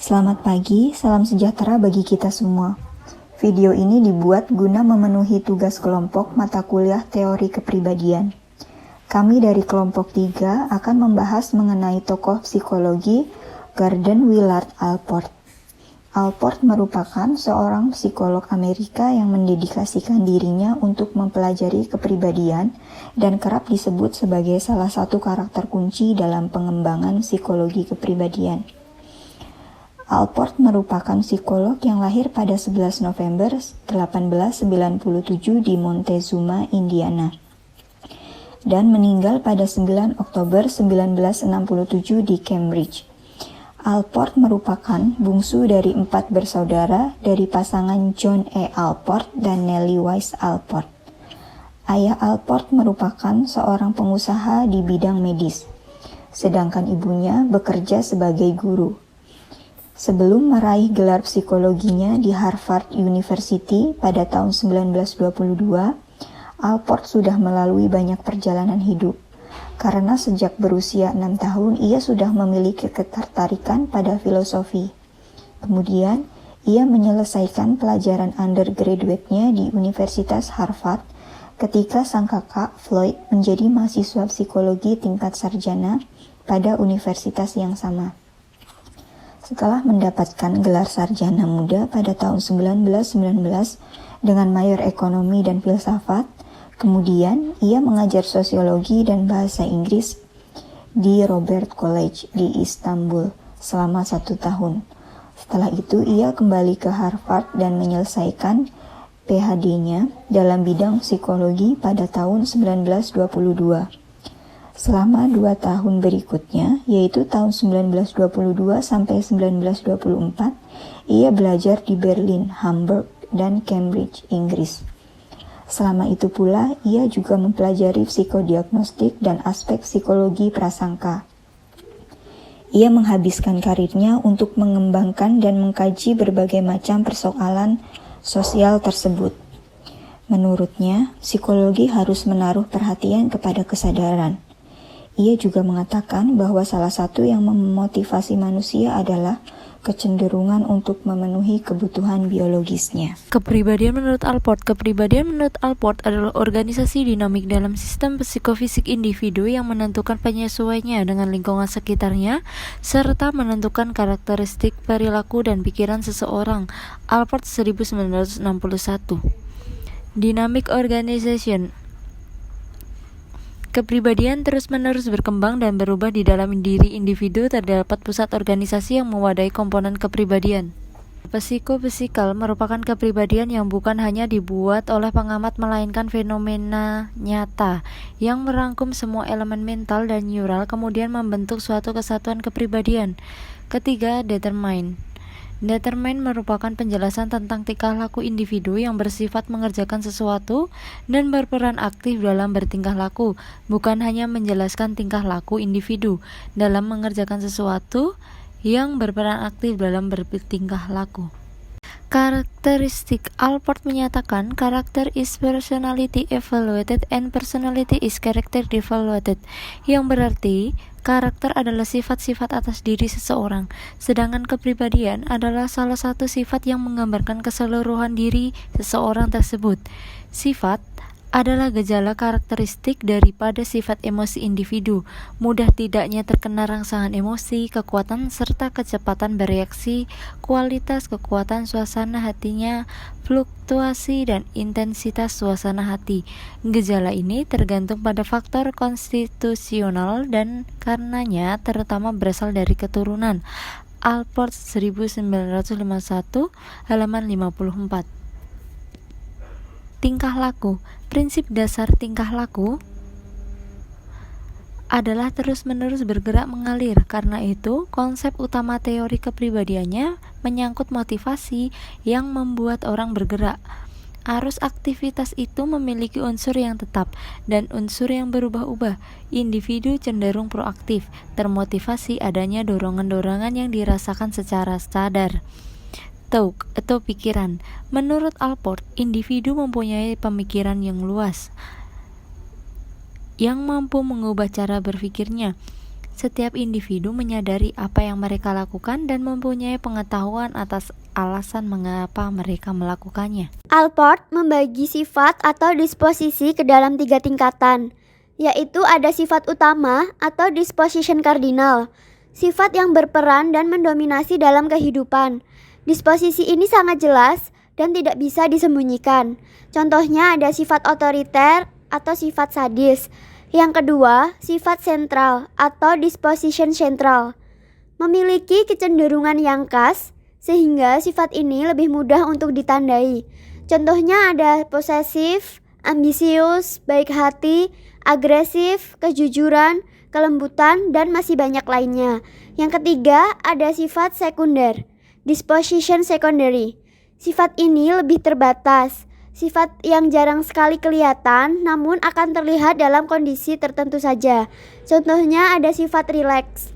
Selamat pagi, salam sejahtera bagi kita semua. Video ini dibuat guna memenuhi tugas kelompok mata kuliah teori kepribadian. Kami dari kelompok 3 akan membahas mengenai tokoh psikologi Gordon Willard Allport. Allport merupakan seorang psikolog Amerika yang mendedikasikan dirinya untuk mempelajari kepribadian dan kerap disebut sebagai salah satu karakter kunci dalam pengembangan psikologi kepribadian. Allport merupakan psikolog yang lahir pada 11 November 1897 di Montezuma, Indiana, dan meninggal pada 9 Oktober 1967 di Cambridge. Allport merupakan bungsu dari 4 bersaudara dari pasangan John E. Allport dan Nellie Wise Allport. Ayah Allport merupakan seorang pengusaha di bidang medis, sedangkan ibunya bekerja sebagai guru. Sebelum meraih gelar psikologinya di Harvard University pada tahun 1922, Allport sudah melalui banyak perjalanan hidup. Karena sejak berusia 6 tahun, ia sudah memiliki ketertarikan pada filosofi. Kemudian, ia menyelesaikan pelajaran undergraduate-nya di Universitas Harvard ketika sang kakak, Floyd, menjadi mahasiswa psikologi tingkat sarjana pada universitas yang sama. Setelah mendapatkan gelar sarjana muda pada tahun 1919 dengan mayor ekonomi dan filsafat, kemudian ia mengajar sosiologi dan bahasa Inggris di Robert College di Istanbul selama 1 tahun. Setelah itu ia kembali ke Harvard dan menyelesaikan PhD-nya dalam bidang psikologi pada tahun 1922. Selama 2 tahun berikutnya, yaitu tahun 1922 sampai 1924, ia belajar di Berlin, Hamburg, dan Cambridge, Inggris. Selama itu pula, ia juga mempelajari psikodiagnostik dan aspek psikologi prasangka. Ia menghabiskan karirnya untuk mengembangkan dan mengkaji berbagai macam persoalan sosial tersebut. Menurutnya, psikologi harus menaruh perhatian kepada kesadaran. Ia juga mengatakan bahwa salah satu yang memotivasi manusia adalah kecenderungan untuk memenuhi kebutuhan biologisnya. Kepribadian menurut Allport adalah organisasi dinamik dalam sistem psikofisik individu yang menentukan penyesuaiannya dengan lingkungan sekitarnya, serta menentukan karakteristik perilaku dan pikiran seseorang. Allport 1961. Dynamic Organization. Kepribadian terus-menerus berkembang dan berubah di dalam diri individu. Terdapat pusat organisasi yang mewadai komponen kepribadian. Psikofisikal merupakan kepribadian yang bukan hanya dibuat oleh pengamat melainkan fenomena nyata yang merangkum semua elemen mental dan neural kemudian membentuk suatu kesatuan kepribadian. Ketiga, determine. Determine merupakan penjelasan tentang tingkah laku individu yang bersifat mengerjakan sesuatu dan berperan aktif dalam bertingkah laku, bukan hanya menjelaskan tingkah laku individu dalam mengerjakan sesuatu yang berperan aktif dalam bertingkah laku. Karakteristik. Allport menyatakan karakter is personality evaluated and personality is character devaluated, yang berarti karakter adalah sifat-sifat atas diri seseorang, sedangkan kepribadian adalah salah satu sifat yang menggambarkan keseluruhan diri seseorang tersebut. Sifat adalah gejala karakteristik daripada sifat emosi individu, mudah tidaknya terkena rangsangan emosi, kekuatan serta kecepatan bereaksi, kualitas kekuatan suasana hatinya, fluktuasi dan intensitas suasana hati. Gejala ini tergantung pada faktor konstitusional dan karenanya terutama berasal dari keturunan. Allport 1951 halaman 54. Tingkah laku. Prinsip dasar tingkah laku adalah terus-menerus bergerak mengalir. Karena itu, konsep utama teori kepribadiannya menyangkut motivasi yang membuat orang bergerak. Arus aktivitas itu memiliki unsur yang tetap dan unsur yang berubah-ubah. Individu cenderung proaktif, termotivasi adanya dorongan-dorongan yang dirasakan secara sadar. Thought atau pikiran. Menurut Allport, individu mempunyai pemikiran yang luas yang mampu mengubah cara berpikirnya. Setiap individu menyadari apa yang mereka lakukan dan mempunyai pengetahuan atas alasan mengapa mereka melakukannya. Allport membagi sifat atau disposisi ke dalam 3 tingkatan, yaitu ada sifat utama atau disposition kardinal, sifat yang berperan dan mendominasi dalam kehidupan. Disposisi ini sangat jelas dan tidak bisa disembunyikan. Contohnya ada sifat otoriter atau sifat sadis. Yang kedua, sifat sentral atau disposition sentral. Memiliki kecenderungan yang khas, sehingga sifat ini lebih mudah untuk ditandai. Contohnya ada posesif, ambisius, baik hati, agresif, kejujuran, kelembutan, dan masih banyak lainnya. Yang ketiga, ada sifat sekunder, disposition secondary. Sifat ini lebih terbatas. Sifat yang jarang sekali kelihatan, namun akan terlihat dalam kondisi tertentu saja. Contohnya ada sifat rileks.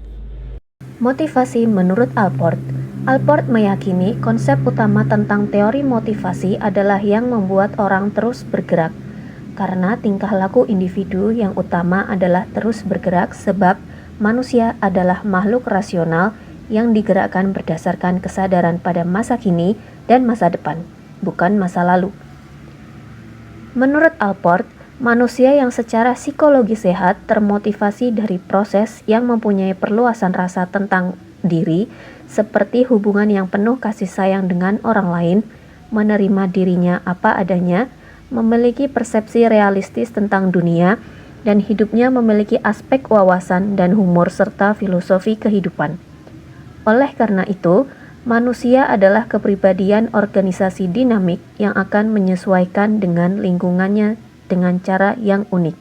Motivasi menurut Allport. Allport meyakini konsep utama tentang teori motivasi adalah yang membuat orang terus bergerak. Karena tingkah laku individu yang utama adalah terus bergerak sebab manusia adalah makhluk rasional yang digerakkan berdasarkan kesadaran pada masa kini dan masa depan, bukan masa lalu. Menurut Allport, manusia yang secara psikologi sehat termotivasi dari proses yang mempunyai perluasan rasa tentang diri, seperti hubungan yang penuh kasih sayang dengan orang lain, menerima dirinya apa adanya, memiliki persepsi realistis tentang dunia, dan hidupnya memiliki aspek wawasan dan humor serta filosofi kehidupan. Oleh karena itu, manusia adalah kepribadian organisasi dinamik yang akan menyesuaikan dengan lingkungannya dengan cara yang unik.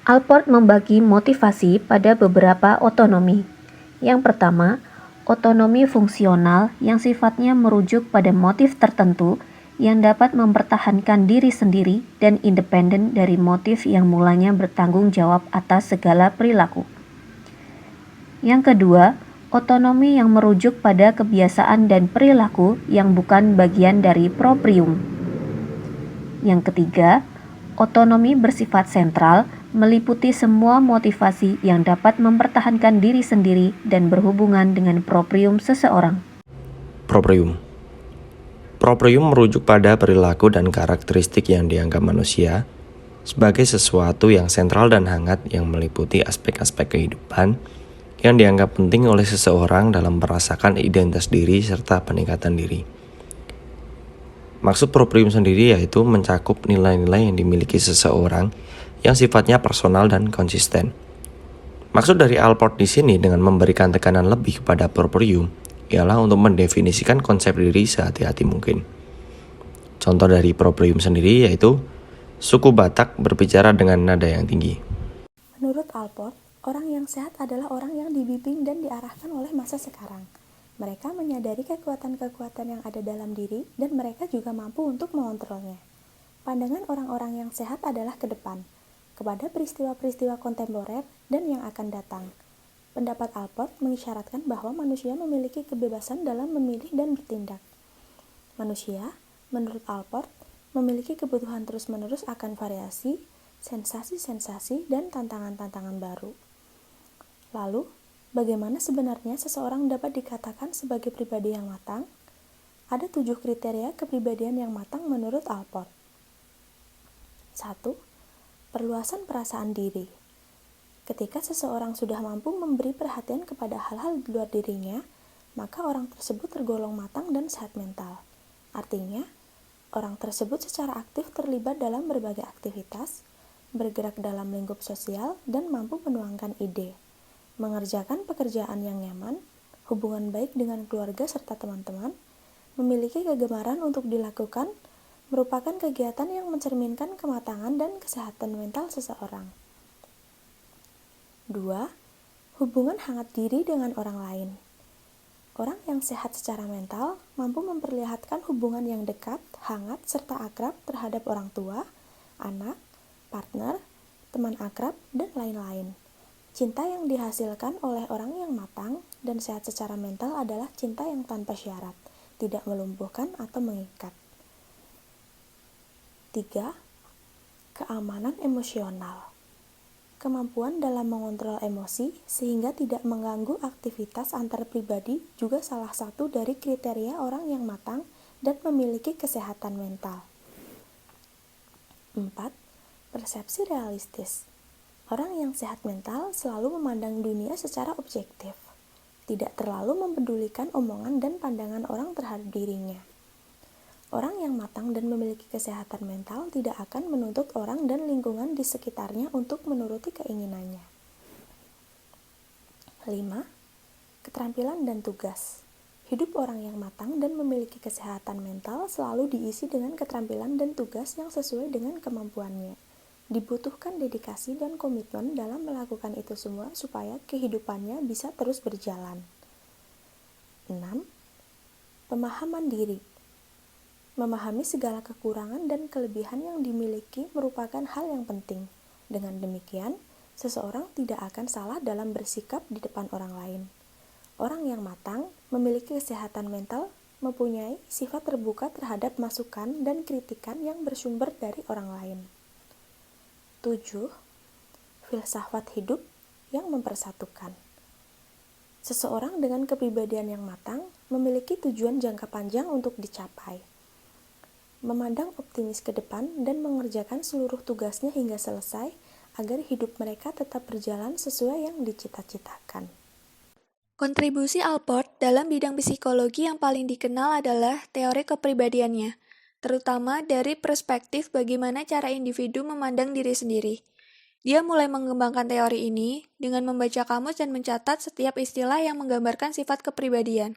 Allport membagi motivasi pada beberapa otonomi. Yang pertama, otonomi fungsional yang sifatnya merujuk pada motif tertentu yang dapat mempertahankan diri sendiri dan independen dari motif yang mulanya bertanggung jawab atas segala perilaku. Yang kedua, otonomi yang merujuk pada kebiasaan dan perilaku yang bukan bagian dari proprium. Yang ketiga, otonomi bersifat sentral meliputi semua motivasi yang dapat mempertahankan diri sendiri dan berhubungan dengan proprium seseorang. Proprium merujuk pada perilaku dan karakteristik yang dianggap manusia sebagai sesuatu yang sentral dan hangat yang meliputi aspek-aspek kehidupan yang dianggap penting oleh seseorang dalam merasakan identitas diri serta peningkatan diri. Maksud proprium sendiri yaitu mencakup nilai-nilai yang dimiliki seseorang yang sifatnya personal dan konsisten. Maksud dari Allport di sini dengan memberikan tekanan lebih kepada proprium ialah untuk mendefinisikan konsep diri sehati-hati mungkin. Contoh dari proprium sendiri yaitu suku Batak berbicara dengan nada yang tinggi. Menurut Allport, orang yang sehat adalah orang yang dibimbing dan diarahkan oleh masa sekarang. Mereka menyadari kekuatan-kekuatan yang ada dalam diri dan mereka juga mampu untuk mengontrolnya. Pandangan orang-orang yang sehat adalah ke depan, kepada peristiwa-peristiwa kontemporer dan yang akan datang. Pendapat Allport mengisyaratkan bahwa manusia memiliki kebebasan dalam memilih dan bertindak. Manusia, menurut Allport, memiliki kebutuhan terus-menerus akan variasi, sensasi-sensasi, dan tantangan-tantangan baru. Lalu, bagaimana sebenarnya seseorang dapat dikatakan sebagai pribadi yang matang? Ada 7 kriteria kepribadian yang matang menurut Allport. 1. Perluasan perasaan diri. Ketika seseorang sudah mampu memberi perhatian kepada hal-hal di luar dirinya, maka orang tersebut tergolong matang dan sehat mental. Artinya, orang tersebut secara aktif terlibat dalam berbagai aktivitas, bergerak dalam lingkup sosial, dan mampu menuangkan ide, mengerjakan pekerjaan yang nyaman, hubungan baik dengan keluarga serta teman-teman, memiliki kegemaran untuk dilakukan, merupakan kegiatan yang mencerminkan kematangan dan kesehatan mental seseorang. 2. Hubungan hangat diri dengan orang lain. Orang yang sehat secara mental mampu memperlihatkan hubungan yang dekat, hangat, serta akrab terhadap orang tua, anak, partner, teman akrab, dan lain-lain. Cinta yang dihasilkan oleh orang yang matang dan sehat secara mental adalah cinta yang tanpa syarat, tidak melumpuhkan atau mengikat. 3. Keamanan emosional. Kemampuan dalam mengontrol emosi sehingga tidak mengganggu aktivitas antar pribadi juga salah satu dari kriteria orang yang matang dan memiliki kesehatan mental. 4. Persepsi realistis. Orang yang sehat mental selalu memandang dunia secara objektif, tidak terlalu mempedulikan omongan dan pandangan orang terhadap dirinya. Orang yang matang dan memiliki kesehatan mental tidak akan menuntut orang dan lingkungan di sekitarnya untuk menuruti keinginannya. 5. Keterampilan dan tugas. Hidup orang yang matang dan memiliki kesehatan mental selalu diisi dengan keterampilan dan tugas yang sesuai dengan kemampuannya. Dibutuhkan dedikasi dan komitmen dalam melakukan itu semua supaya kehidupannya bisa terus berjalan. 6. Pemahaman diri. Memahami segala kekurangan dan kelebihan yang dimiliki merupakan hal yang penting. Dengan demikian, seseorang tidak akan salah dalam bersikap di depan orang lain. Orang yang matang, memiliki kesehatan mental, mempunyai sifat terbuka terhadap masukan dan kritikan yang bersumber dari orang lain. 7. Filsafat hidup yang mempersatukan. Seseorang dengan kepribadian yang matang memiliki tujuan jangka panjang untuk dicapai. Memandang optimis ke depan dan mengerjakan seluruh tugasnya hingga selesai agar hidup mereka tetap berjalan sesuai yang dicita-citakan. Kontribusi Allport dalam bidang psikologi yang paling dikenal adalah teori kepribadiannya, terutama dari perspektif bagaimana cara individu memandang diri sendiri. Dia mulai mengembangkan teori ini dengan membaca kamus dan mencatat setiap istilah yang menggambarkan sifat kepribadian.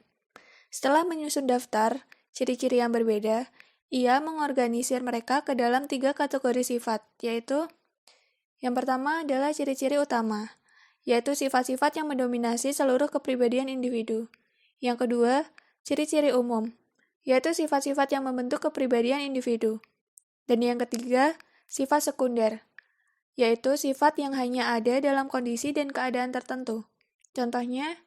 Setelah menyusun daftar ciri-ciri yang berbeda, ia mengorganisir mereka ke dalam 3 kategori sifat, yaitu yang pertama adalah ciri-ciri utama, yaitu sifat-sifat yang mendominasi seluruh kepribadian individu. Yang kedua, ciri-ciri umum, yaitu sifat-sifat yang membentuk kepribadian individu. Dan yang ketiga, sifat sekunder, yaitu sifat yang hanya ada dalam kondisi dan keadaan tertentu. Contohnya,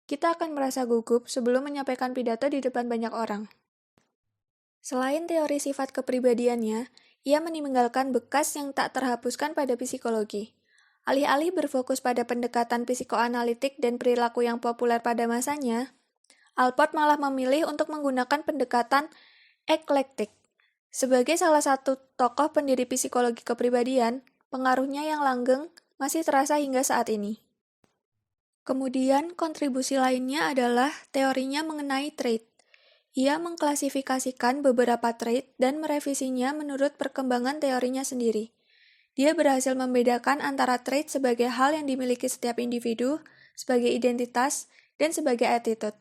kita akan merasa gugup sebelum menyampaikan pidato di depan banyak orang. Selain teori sifat kepribadiannya, ia meninggalkan bekas yang tak terhapuskan pada psikologi. Alih-alih berfokus pada pendekatan psikoanalitik dan perilaku yang populer pada masanya, Allport malah memilih untuk menggunakan pendekatan eklektik. Sebagai salah satu tokoh pendiri psikologi kepribadian, pengaruhnya yang langgeng masih terasa hingga saat ini. Kemudian, kontribusi lainnya adalah teorinya mengenai trait. Ia mengklasifikasikan beberapa trait dan merevisinya menurut perkembangan teorinya sendiri. Dia berhasil membedakan antara trait sebagai hal yang dimiliki setiap individu, sebagai identitas, dan sebagai attitude.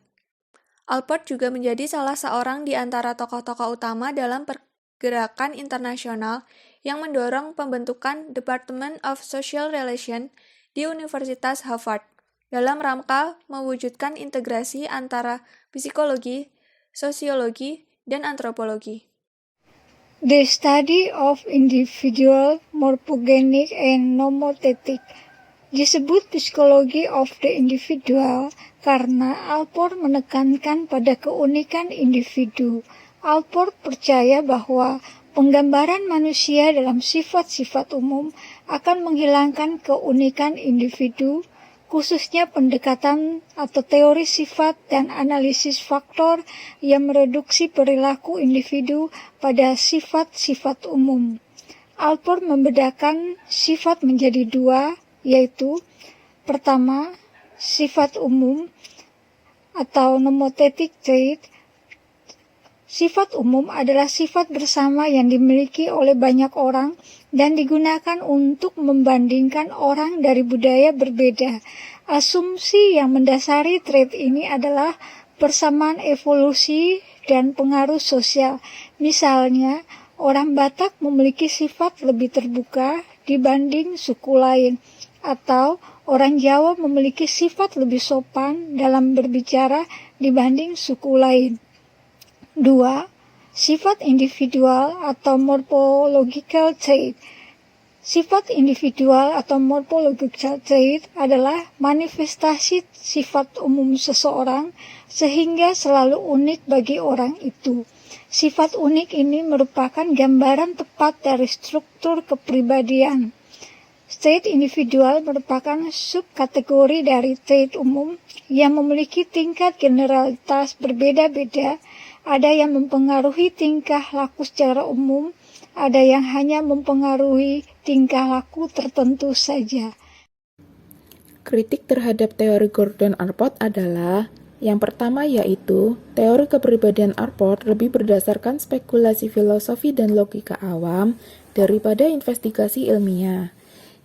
Allport juga menjadi salah seorang di antara tokoh-tokoh utama dalam pergerakan internasional yang mendorong pembentukan Department of Social Relations di Universitas Harvard dalam rangka mewujudkan integrasi antara psikologi, sosiologi, dan antropologi. The study of individual, morphogenic, and nomothetic disebut psikologi of the individual karena Allport menekankan pada keunikan individu. Allport percaya bahwa penggambaran manusia dalam sifat-sifat umum akan menghilangkan keunikan individu, khususnya pendekatan atau teori sifat dan analisis faktor yang mereduksi perilaku individu pada sifat-sifat umum. Allport membedakan sifat menjadi 2, yaitu pertama, sifat umum atau nomothetic trait. Sifat umum adalah sifat bersama yang dimiliki oleh banyak orang dan digunakan untuk membandingkan orang dari budaya berbeda. Asumsi yang mendasari trait ini adalah persamaan evolusi dan pengaruh sosial. Misalnya, orang Batak memiliki sifat lebih terbuka dibanding suku lain, atau orang Jawa memiliki sifat lebih sopan dalam berbicara dibanding suku lain. 2. Sifat individual atau morphological trait. Sifat individual atau morphological trait adalah manifestasi sifat umum seseorang sehingga selalu unik bagi orang itu. Sifat unik ini merupakan gambaran tepat dari struktur kepribadian. Trait individual merupakan subkategori dari trait umum yang memiliki tingkat generalitas berbeda-beda. Ada yang mempengaruhi tingkah laku secara umum, ada yang hanya mempengaruhi tingkah laku tertentu saja. Kritik terhadap teori Gordon-Allport adalah yang pertama, yaitu teori kepribadian Allport lebih berdasarkan spekulasi filosofi dan logika awam daripada investigasi ilmiah.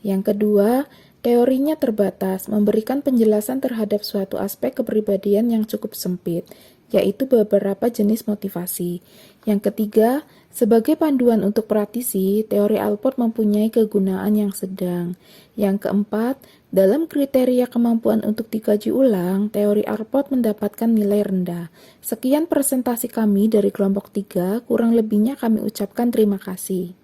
Yang kedua, teorinya terbatas, memberikan penjelasan terhadap suatu aspek kepribadian yang cukup sempit, yaitu beberapa jenis motivasi. Yang ketiga, sebagai panduan untuk praktisi, teori Allport mempunyai kegunaan yang sedang. Yang keempat, dalam kriteria kemampuan untuk dikaji ulang, teori Allport mendapatkan nilai rendah. Sekian presentasi kami dari kelompok 3, kurang lebihnya kami ucapkan terima kasih.